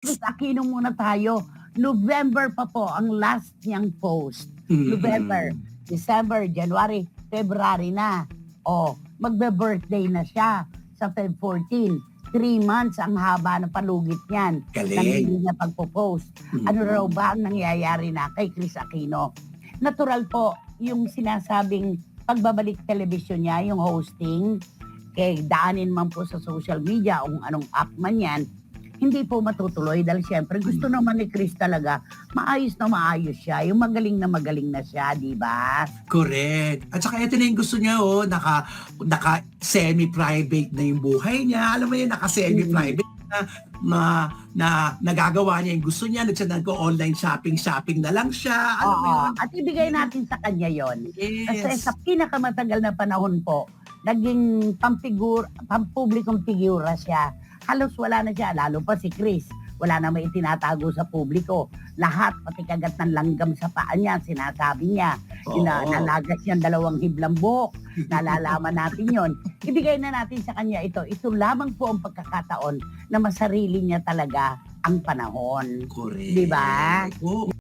Chris Aquino muna tayo. November pa po ang last niyang post. November, December, January, February na. O, magbe-birthday na siya sa Feb 14. 3 months ang haba ng palugit niyan. Galing. Nang hindi niya pagpo-post. Ano raw ba ang nangyayari na kay Chris Aquino? Natural po yung sinasabing pagbabalik television niya, yung hosting, kay daanin man po sa social media o kung anong app man yan, hindi po matutuloy dahil siyempre gusto naman ni Chris talaga maayos na maayos siya, yung magaling na siya, di ba? Correct. At saka ito na yung gusto niya, naka semi-private na yung buhay niya. Alam mo yun, naka semi-private na nagagawa niya yung gusto niya. Nagsadan ko online shopping na lang siya. Alam mo Oo, yun? at ibigay natin sa kanya yon. Kasi Yes. sa pinakamatagal na panahon po, naging pampublikong figura siya. Halos wala na siya, lalo pa si Chris. Wala na may itinatago sa publiko. Lahat, pati kagat ng langgam sa paa niya, sinasabi niya. Oo. Nalagas niyang 2 hiblang buhok. Nalalaman natin yon. Ibigay na natin sa kanya ito. Ito lamang po ang pagkakataon na masarili niya talaga ang panahon. Correct. Di ba? Oo.